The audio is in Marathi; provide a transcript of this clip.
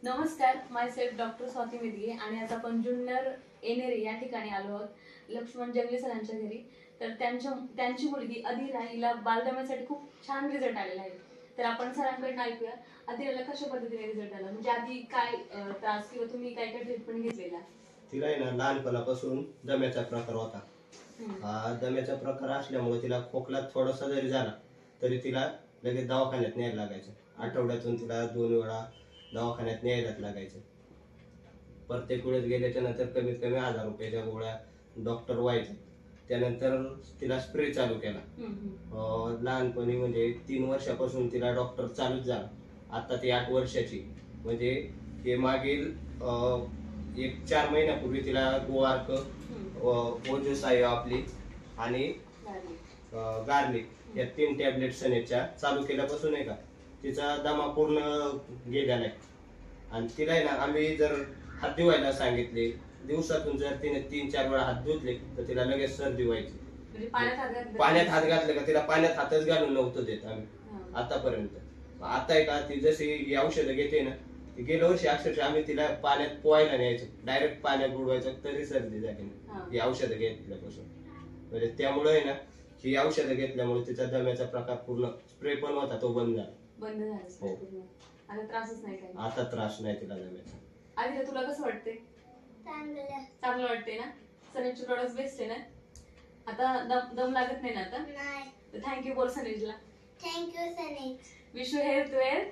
नमस्कार, माय सेल्फ डॉक्टर स्वाती मेदगे आणि आज आपण जुन्नर येणेरे या ठिकाणी आलो आहोत लक्ष्मण जंगले सरांच्या घरी. तर त्यांची मुलगी अदिरा हिला बालदम्यासाठी खूप छान रिझल्ट आलेला आहे. तर आपण सरांकडून ऐकूया अदिराला कशा पद्धतीने रिझल्ट आला, म्हणजे आधी काय त्रास किंवा तुम्ही काय काय ट्रीटमेंट घेतलेला. तिला आहे ना लहानपणापासून दम्याचा प्रकार होता. हा दम्याचा प्रकार असल्यामुळे तिला खोकला थोडासा जरी झाला तरी तिला लगेच दवाखान्यात न्यायला लागायचं. आठवड्यातून तिला 2 वेळा दवाखान्यात न्यायलाच लागायचं. प्रत्येक वेळेस गेल्याच्या नंतर कमीत कमी 1000 रुपयाच्या गोळ्या डॉक्टर व्हायचे. त्यानंतर तिला स्प्रे चालू केला. लहानपणी म्हणजे 3 वर्षापासून तिला डॉक्टर चालूच झाला. आता ती 8 वर्षाची, म्हणजे हे मागील 4 महिन्यापूर्वी तिला गोआर्क, ओजोसायो आपली आणि गार्लिक या 3 टॅबलेट सनेच्या चालू केल्यापासून आहे का तिचा दमा पूर्ण गेलेला आहे. आणि तिला आहे ना आम्ही जर हात धुवायला सांगितले, दिवसातून जर तिने 3-4 वेळा हात धुतले तर तिला लगेच सर्दी व्हायची. म्हणजे पाण्यात हात घातले का तिला पाण्यात हातच घालून नव्हतं देत आम्ही आतापर्यंत. आता आहे का ती जशी ही औषधं घेते ना, ती गेल्या वर्षी अक्षरशः आम्ही तिला पाण्यात पोहायला न्यायचो, डायरेक्ट पाण्यात बुडवायचं तरी सर्दी झाली ही औषधं घेतल्यापासून. म्हणजे त्यामुळे आहे ना ही औषधं घेतल्यामुळे तिचा दम्याचा प्रकार पूर्ण स्प्रे पण होता तो बंद झाला. हो. आता त्रासच नाही काय. आता त्रास नाही तिला दम्याचा. आधी तुला कसं वाटते? चांगलं वाटते ना? सनेजचे प्रोडक्ट बेस्ट आहे ना? आता दम लागत नाही ना आता? नाही. थँक्यू बोल सनेजला. Thank you Sanej. Wish you health wear.